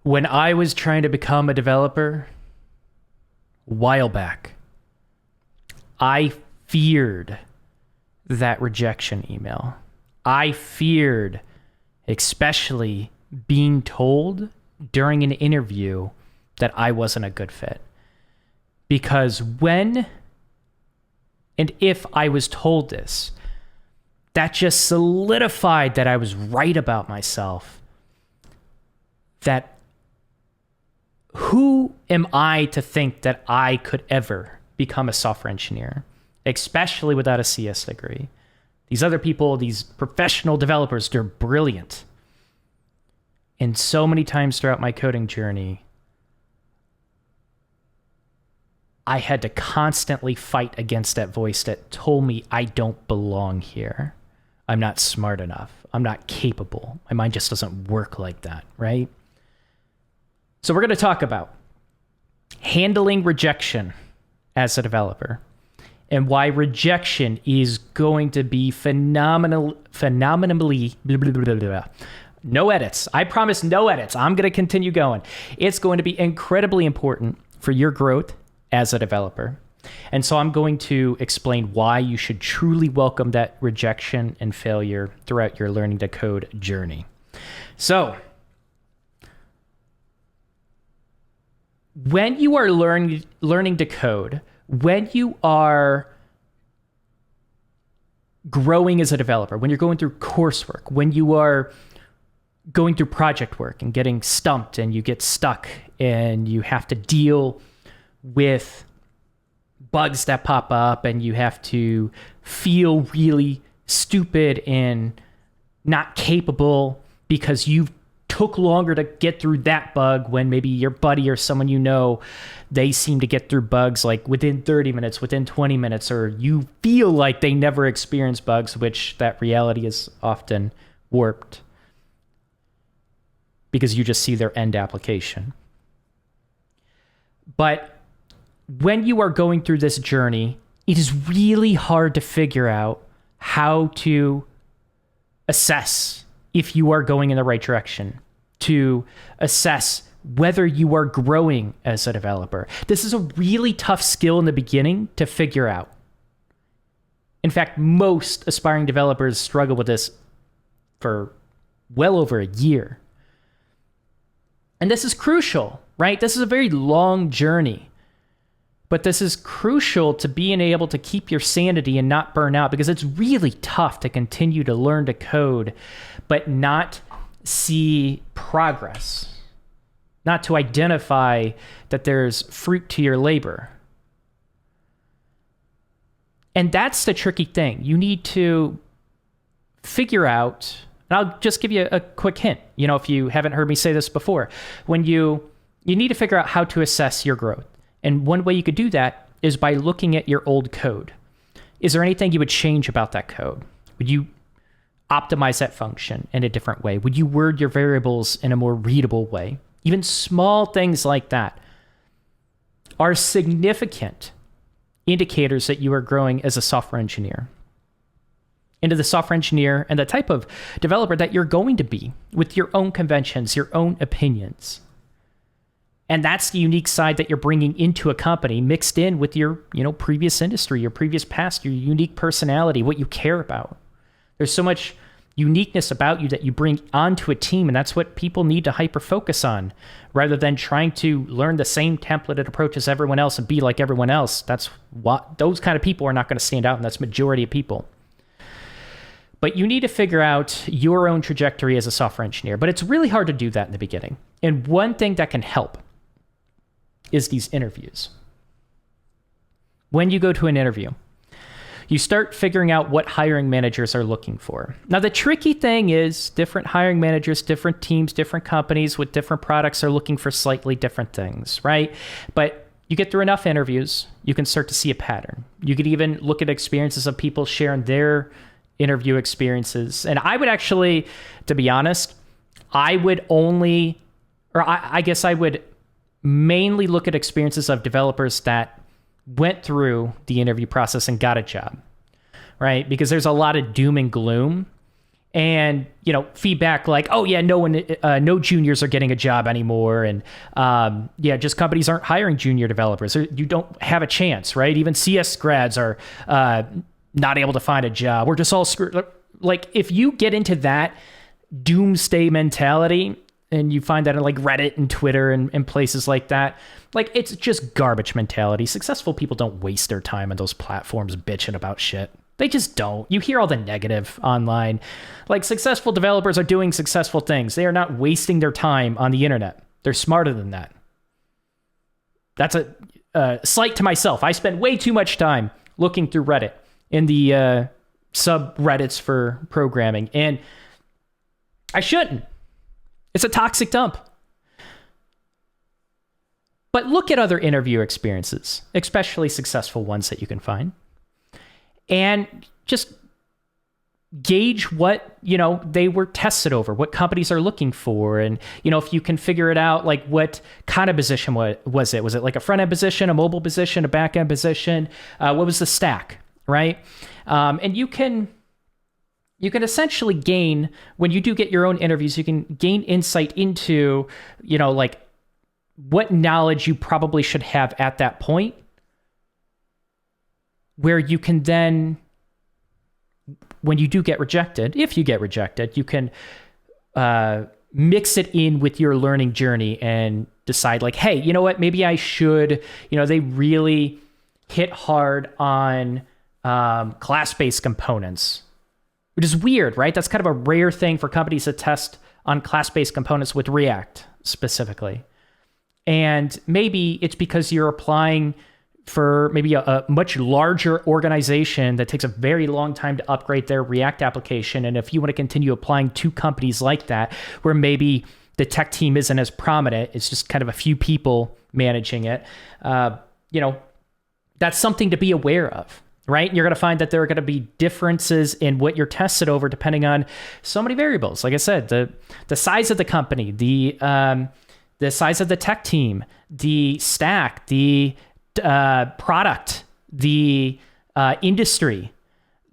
When I was trying to become a developer a while back, I feared that rejection email. I feared especially being told during an interview that I wasn't a good fit. Because when and if I was told this, that just solidified that I was right about myself. That who am I to think that I could ever become a software engineer, especially without a CS degree? These other people, these professional developers, they're brilliant. And so many times throughout my coding journey, I had to constantly fight against that voice that told me I don't belong here. I'm not smart enough. I'm not capable. My mind just doesn't work like that, right? So we're going to talk about handling rejection as a developer and why rejection is going to be phenomenally, no edits. I promise no edits. I'm going to continue going. It's going to be incredibly important for your growth as a developer. And so I'm going to explain why you should truly welcome that rejection and failure throughout your learning to code journey. So when you are learning to code, when you are growing as a developer, when you're going through coursework, when you are going through project work and getting stumped and you get stuck and you have to deal with bugs that pop up and you have to feel really stupid and not capable because you took longer to get through that bug when maybe your buddy or someone you know, they seem to get through bugs like within 30 minutes, within 20 minutes, or you feel like they never experience bugs, which that reality is often warped because you just see their end application. But when you are going through this journey, it is really hard to figure out how to assess if you are going in the right direction, to assess whether you are growing as a developer. This is a really tough skill in the beginning to figure out. In fact, most aspiring developers struggle with this for well over a year. And this is crucial, right? This is a very long journey. But this is crucial to being able to keep your sanity and not burn out, because it's really tough to continue to learn to code, but not see progress, not to identify that there's fruit to your labor. And that's the tricky thing. You need to figure out, and I'll just give you a quick hint, if you haven't heard me say this before, when you need to figure out how to assess your growth. And one way you could do that is by looking at your old code. Is there anything you would change about that code? Would you optimize that function in a different way? Would you word your variables in a more readable way? Even small things like that are significant indicators that you are growing as a software engineer, into the software engineer and the type of developer that you're going to be with your own conventions, your own opinions. And that's the unique side that you're bringing into a company, mixed in with your, previous industry, your previous past, your unique personality, what you care about. There's so much uniqueness about you that you bring onto a team, and that's what people need to hyper-focus on, rather than trying to learn the same templated approach as everyone else and be like everyone else. That's what those kind of people are not going to stand out, and that's majority of people. But you need to figure out your own trajectory as a software engineer. But it's really hard to do that in the beginning. And one thing that can help is these interviews. When you go to an interview, you start figuring out what hiring managers are looking for. Now, the tricky thing is different hiring managers, different teams, different companies with different products are looking for slightly different things, right? But you get through enough interviews, you can start to see a pattern. You could even look at experiences of people sharing their interview experiences. And I would actually, to be honest, I would mainly look at experiences of developers that went through the interview process and got a job, right? Because there's a lot of doom and gloom. and, feedback like, oh yeah, no juniors are getting a job anymore. And just companies aren't hiring junior developers. You don't have a chance, right? Even CS grads are not able to find a job. We're just all screwed. Like, if you get into that doomsday mentality, and you find that in like Reddit and Twitter and places like that, like, it's just garbage mentality. Successful people don't waste their time on those platforms bitching about shit. They just don't. You hear all the negative online. Like, successful developers are doing successful things. They are not wasting their time on the internet. They're smarter than that. That's a slight to myself. I spend way too much time looking through Reddit in the subreddits for programming, and I shouldn't. It's a toxic dump. But look at other interview experiences, especially successful ones that you can find, and just gauge what, they were tested over, what companies are looking for. And, if you can figure it out, like, what kind of position was it? Was it like a front-end position, a mobile position, a back-end position? What was the stack, right? And you can essentially gain, when you do get your own interviews, you can gain insight into, like, what knowledge you probably should have at that point, where you can then, when you do get rejected, if you get rejected, you can mix it in with your learning journey and decide, like, hey, you know what, maybe I should, they really hit hard on class-based components, which is weird, right? That's kind of a rare thing for companies to test on class-based components with React specifically. And maybe it's because you're applying for maybe a much larger organization that takes a very long time to upgrade their React application. And if you want to continue applying to companies like that, where maybe the tech team isn't as prominent, it's just kind of a few people managing it, that's something to be aware of. Right? And you're going to find that there are going to be differences in what you're tested over depending on so many variables. Like I said, the size of the company, the size of the tech team, the stack, the product, the industry.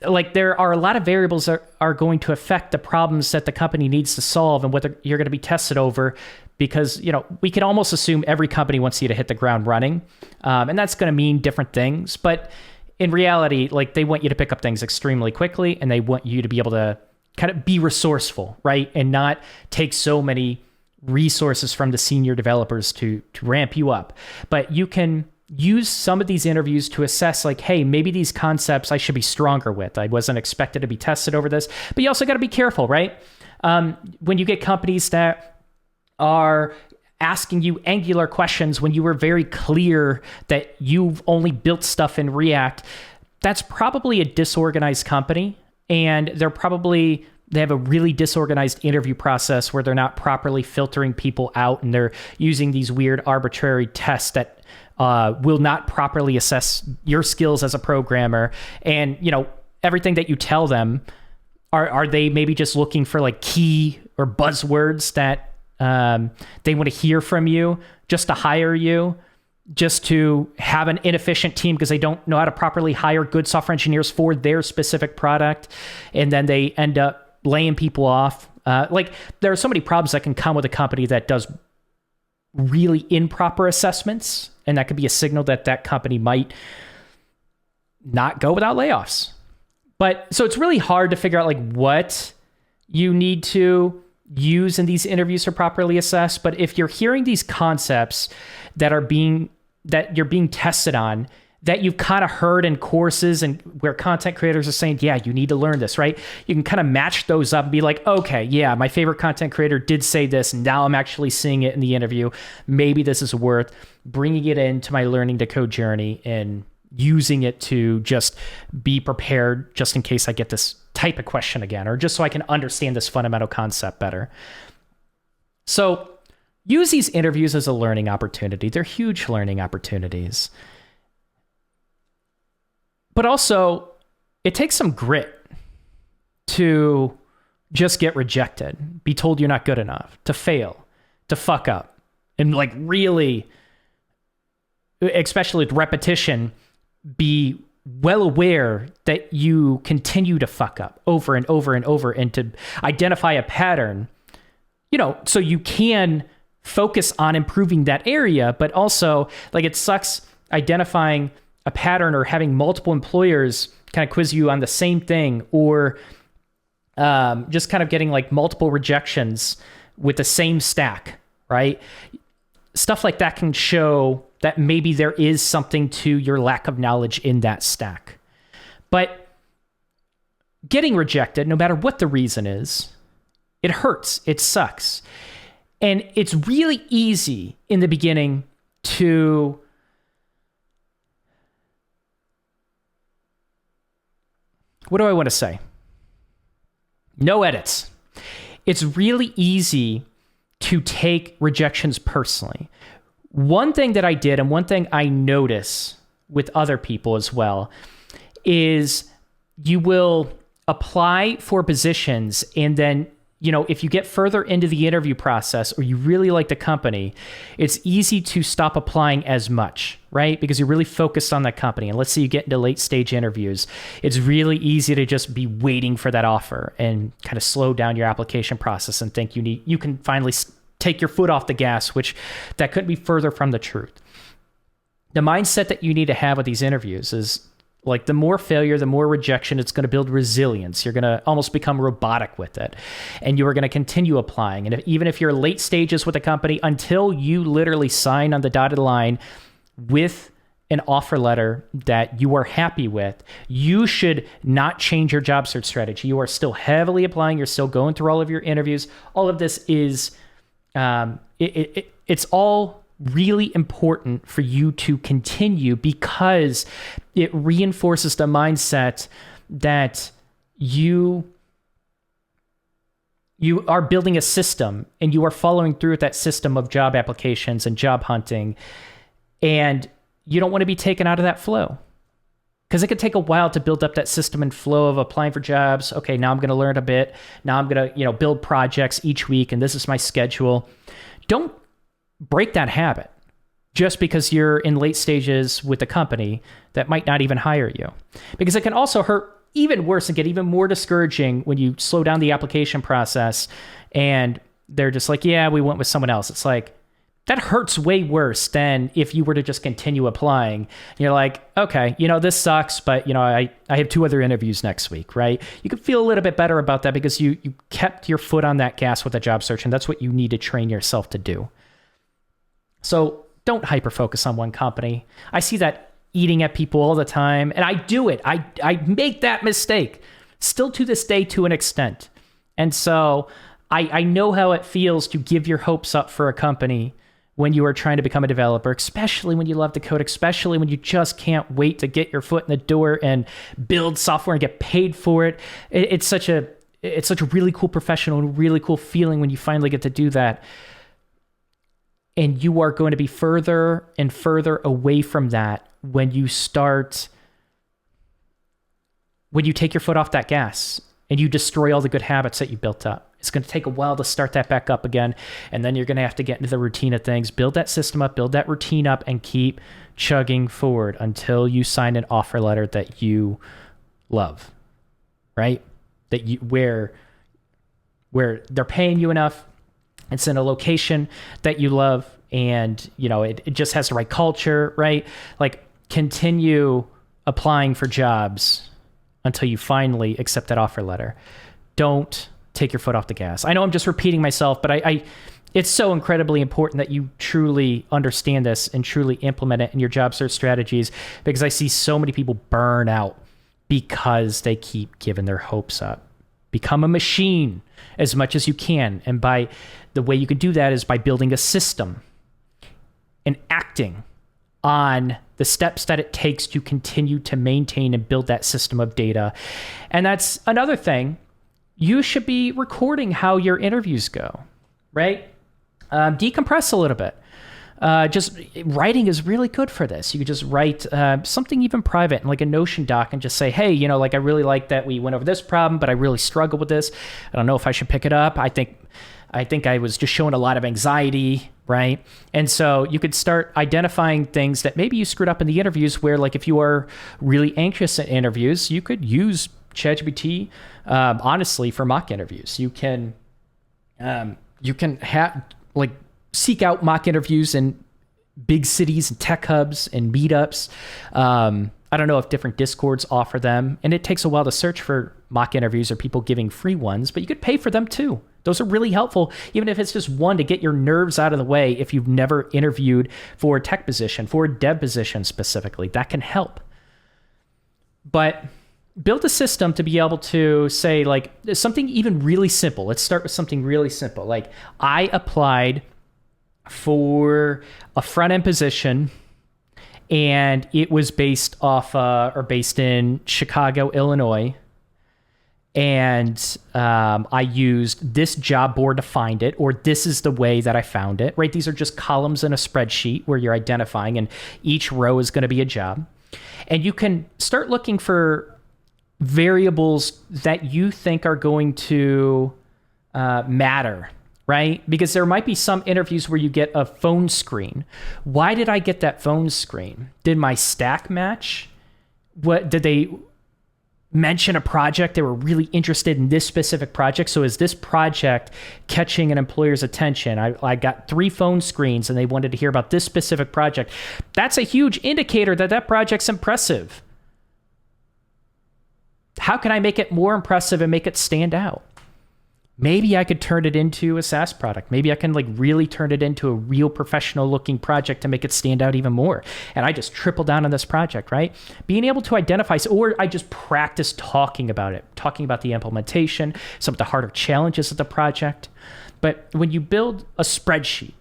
Like, there are a lot of variables that are going to affect the problems that the company needs to solve and what you're going to be tested over, because, we can almost assume every company wants you to hit the ground running. And that's going to mean different things. But in reality, like, they want you to pick up things extremely quickly, and they want you to be able to kind of be resourceful, right? And not take so many resources from the senior developers to ramp you up. But you can use some of these interviews to assess, like, hey, maybe these concepts I should be stronger with. I wasn't expected to be tested over this. But you also got to be careful, right? When you get companies that are asking you Angular questions when you were very clear that you've only built stuff in React, that's probably a disorganized company. And they have a really disorganized interview process where they're not properly filtering people out, and they're using these weird arbitrary tests that will not properly assess your skills as a programmer. And, everything that you tell them, are they maybe just looking for like key or buzzwords that they want to hear from you just to hire you, just to have an inefficient team because they don't know how to properly hire good software engineers for their specific product. And then they end up laying people off. Like, there are so many problems that can come with a company that does really improper assessments. And that could be a signal that that company might not go without layoffs. But so it's really hard to figure out like what you need to use in these interviews to properly assess. But if you're hearing these concepts that you're being tested on, that you've kind of heard in courses and where content creators are saying, yeah, you need to learn this, right? You can kind of match those up and be like, okay, yeah, my favorite content creator did say this. And now I'm actually seeing it in the interview. Maybe this is worth bringing it into my learning to code journey and using it to just be prepared just in case I get this type of question again, or just so I can understand this fundamental concept better. So use these interviews as a learning opportunity. They're huge learning opportunities. But also, it takes some grit to just get rejected, be told you're not good enough, to fail, to fuck up, and like really, especially with repetition, be well aware that you continue to fuck up over and over and over, and to identify a pattern, so you can focus on improving that area. But also, like, it sucks identifying a pattern or having multiple employers kind of quiz you on the same thing, or just kind of getting like multiple rejections with the same stack, right? Stuff like that can show that maybe there is something to your lack of knowledge in that stack. But getting rejected, no matter what the reason is, it hurts, it sucks. And it's really easy in the beginning to what do I want to say? No edits. It's really easy to take rejections personally. One thing that I did, and one thing I notice with other people as well, is you will apply for positions, and then, if you get further into the interview process or you really like the company, it's easy to stop applying as much, right? Because you're really focused on that company. And let's say you get into late stage interviews, it's really easy to just be waiting for that offer and kind of slow down your application process and think you can finally take your foot off the gas, which that couldn't be further from the truth. The mindset that you need to have with these interviews is, like, the more failure, the more rejection, it's going to build resilience. You're going to almost become robotic with it. And you are going to continue applying. And even if you're late stages with a company, until you literally sign on the dotted line with an offer letter that you are happy with, you should not change your job search strategy. You are still heavily applying. You're still going through all of your interviews. All of this is, it's all really important for you to continue, because it reinforces the mindset that you are building a system and you are following through with that system of job applications and job hunting. And you don't want to be taken out of that flow, because it could take a while to build up that system and flow of applying for jobs. Okay, now I'm going to learn a bit. Now I'm going to, build projects each week, and this is my schedule. Don't break that habit just because you're in late stages with a company that might not even hire you, because it can also hurt even worse and get even more discouraging when you slow down the application process and they're just like, yeah, we went with someone else. It's like, that hurts way worse than if you were to just continue applying. You're like, okay, this sucks, but I have 2 other interviews next week, right? You could feel a little bit better about that because you kept your foot on that gas with the job search, and that's what you need to train yourself to do. So don't hyper-focus on one company. I see that eating at people all the time, and I do it. I make that mistake still to this day to an extent. And so I know how it feels to give your hopes up for a company when you are trying to become a developer, especially when you love the code, especially when you just can't wait to get your foot in the door and build software and get paid for it. It's such a really cool professional and really cool feeling when you finally get to do that. And you are going to be further and further away from that when you take your foot off that gas and you destroy all the good habits that you built up. It's going to take a while to start that back up again. And then you're going to have to get into the routine of things, build that system up, build that routine up, and keep chugging forward until you sign an offer letter that you love, right? Where they're paying you enough. It's in a location that you love, and it just has the right culture, right? Like, continue applying for jobs until you finally accept that offer letter. Don't take your foot off the gas. I know I'm just repeating myself, but it's so incredibly important that you truly understand this and truly implement it in your job search strategies, because I see so many people burn out because they keep giving their hopes up. Become a machine as much as you can. And the way you can do that is by building a system and acting on the steps that it takes to continue to maintain and build that system of data. And that's another thing. You should be recording how your interviews go, right? Decompress a little bit. Just writing is really good for this. You could just write something even private, like a Notion doc, and just say, hey, I really like that we went over this problem, but I really struggle with this. I don't know if I should pick it up. I think I was just showing a lot of anxiety, right? And so you could start identifying things that maybe you screwed up in the interviews where, like, if you are really anxious at interviews, you could use ChatGPT, honestly, for mock interviews. You can have, like, seek out mock interviews in big cities and tech hubs and meetups. I don't know if different Discords offer them, and it takes a while to search for mock interviews or people giving free ones, but you could pay for them too. Those are really helpful, even if it's just one to get your nerves out of the way if you've never interviewed for a tech position, for a dev position specifically. That can help. But build a system to be able to say, like, something even really simple. Let's start with something really simple. Like, I applied for a front-end position, and it was based in Chicago, Illinois. And I used this job board to find it, or this is the way that I found it, right? These are just columns in a spreadsheet where you're identifying, and each row is going to be a job. And you can start looking for variables that you think are going to matter, right? Because there might be some interviews where you get a phone screen. Why did I get that phone screen? Did my stack match? What did they mention a project? They were really interested in this specific project. So is this project catching an employer's attention? I got 3 phone screens and they wanted to hear about this specific project. That's a huge indicator that that project's impressive. How can I make it more impressive and make it stand out? Maybe I could turn it into a SaaS product. Maybe I can, like, really turn it into a real professional looking project to make it stand out even more. And I just triple down on this project, right? Being able to identify, or I just practice talking about it, talking about the implementation, some of the harder challenges of the project. But when you build a spreadsheet,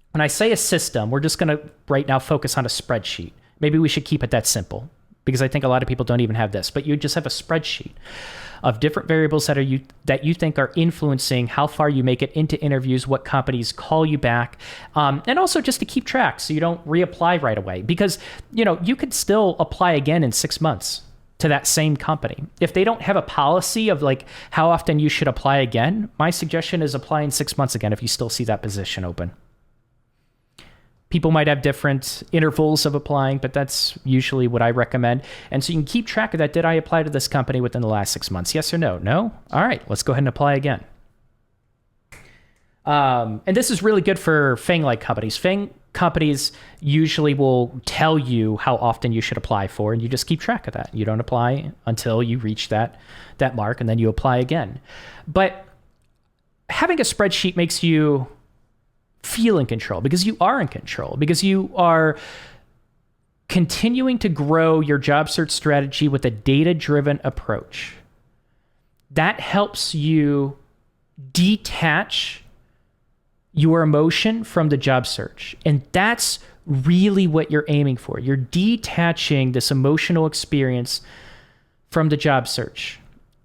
when I say a system, we're just going to right now focus on a spreadsheet. Maybe we should keep it that simple, because I think a lot of people don't even have this, but you just have a spreadsheet of different variables that you think are influencing how far you make it into interviews, what companies call you back, and also just to keep track so you don't reapply right away. Because, you could still apply again in 6 months to that same company. If they don't have a policy of, like, how often you should apply again, my suggestion is apply in 6 months again if you still see that position open. People might have different intervals of applying, but that's usually what I recommend. And so you can keep track of that. Did I apply to this company within the last 6 months? Yes or no? No? All right, let's go ahead and apply again. And this is really good for FANG-like companies. FANG companies usually will tell you how often you should apply for, and you just keep track of that. You don't apply until you reach that mark, and then you apply again. But having a spreadsheet makes you feel in control, because you are in control, because you are continuing to grow your job search strategy with a data-driven approach. That helps you detach your emotion from the job search. And that's really what you're aiming for. You're detaching this emotional experience from the job search.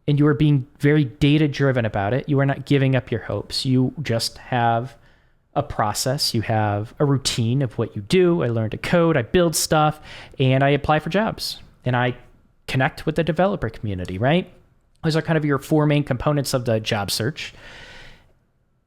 And you are being very data-driven about it. You are not giving up your hopes. You just have a process, you have a routine of what you do. I learn to code, I build stuff, and I apply for jobs. And I connect with the developer community, right? Those are kind of your 4 main components of the job search.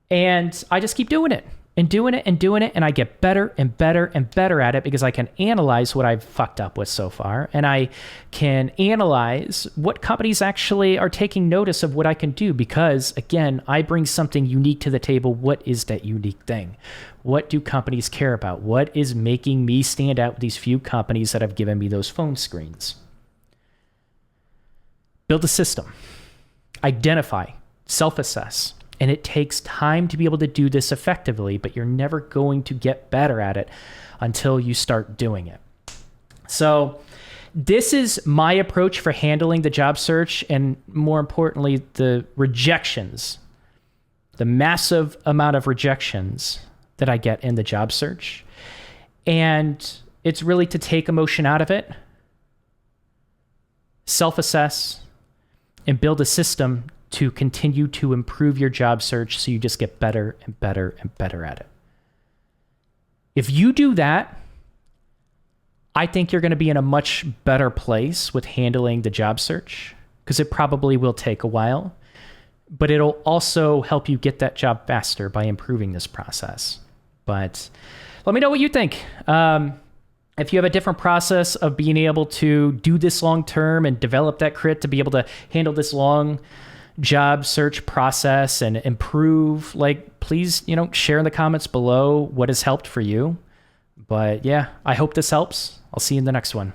And I just keep doing it and doing it and doing it. And I get better and better and better at it, because I can analyze what I've fucked up with so far. And I can analyze what companies actually are taking notice of what I can do, because, again, I bring something unique to the table. What is that unique thing? What do companies care about? What is making me stand out with these few companies that have given me those phone screens? Build a system. Identify. Self-assess. And it takes time to be able to do this effectively, but you're never going to get better at it until you start doing it. So this is my approach for handling the job search, and more importantly, the rejections, the massive amount of rejections that I get in the job search. And it's really to take emotion out of it, self-assess, and build a system to continue to improve your job search so you just get better and better and better at it. If you do that, I think you're going to be in a much better place with handling the job search, because it probably will take a while, but it'll also help you get that job faster by improving this process. But let me know what you think. If you have a different process of being able to do this long term and develop that crit to be able to handle this long job search process and improve, like, please, share in the comments below what has helped for you. But yeah, I hope this helps. I'll see you in the next one.